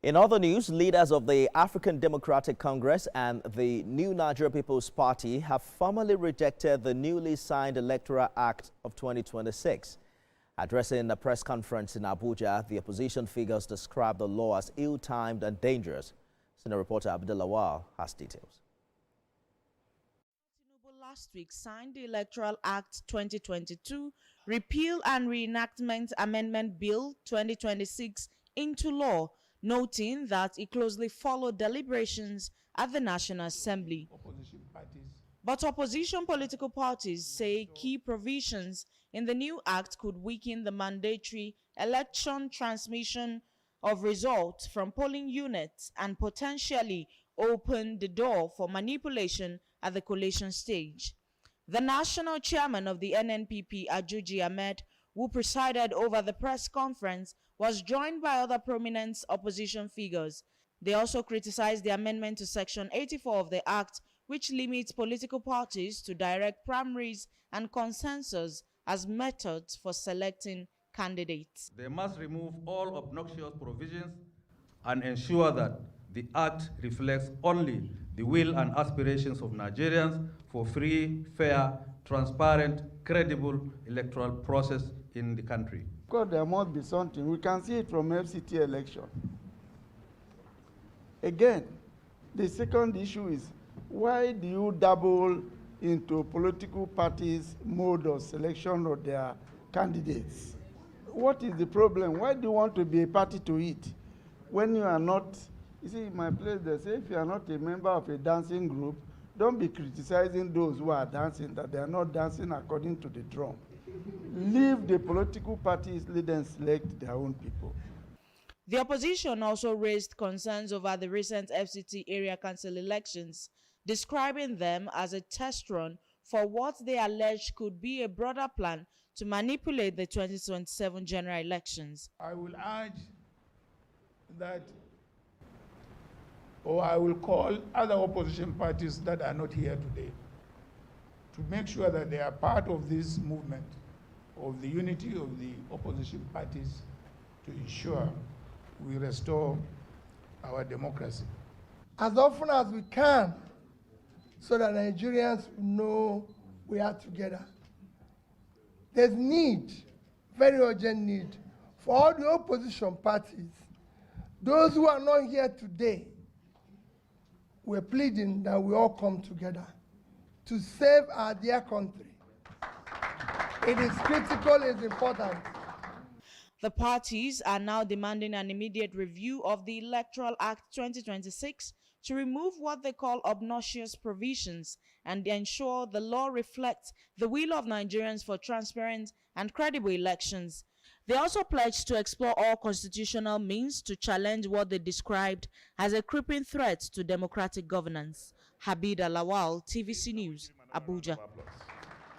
In other news, leaders of the African Democratic Congress and the New Nigeria People's Party have formally rejected the newly signed Electoral Act of 2026. Addressing a press conference in Abuja, the opposition figures described the law as ill-timed and dangerous. Senior reporter Abdullah Wal has details. Tinubu last week signed the Electoral Act 2022 Repeal and Reenactment Amendment Bill 2026 into law, noting that it closely followed deliberations at the National Assembly. But opposition political parties say key provisions in the new act could weaken the mandatory election transmission of results from polling units and potentially open the door for manipulation at the collation stage. The national chairman of the NNPP, Ajuji Ahmed, who presided over the press conference, was joined by other prominent opposition figures. They also criticized the amendment to Section 84 of the Act, which limits political parties to direct primaries and consensus as methods for selecting candidates. They must remove all obnoxious provisions and ensure that the Act reflects only the will and aspirations of Nigerians for free, fair, transparent, credible electoral process in the country. Because there must be something. We can see it from FCT election. Again, the second issue is, why do you dabble into political parties' mode of selection of their candidates? What is the problem? Why do you want to be a party to it when you are not? You see, in my place, they say if you are not a member of a dancing group, don't be criticizing those who are dancing, that they are not dancing according to the drum. Leave the political parties, let them select their own people. The opposition also raised concerns over the recent FCT area council elections, describing them as a test run for what they allege could be a broader plan to manipulate the 2027 general elections. I will urge that, or I will call other opposition parties that are not here today to make sure that they are part of this movement of the unity of the opposition parties to ensure we restore our democracy. As often as we can, so that Nigerians know we are together. There's need, very urgent need, for all the opposition parties. Those who are not here today, we're pleading that we all come together to save our dear country. It is critical, it's important. The parties are now demanding an immediate review of the Electoral Act 2026 to remove what they call obnoxious provisions and ensure the law reflects the will of Nigerians for transparent and credible elections. They also pledged to explore all constitutional means to challenge what they described as a creeping threat to democratic governance. Habida Lawal, TVC News, Abuja.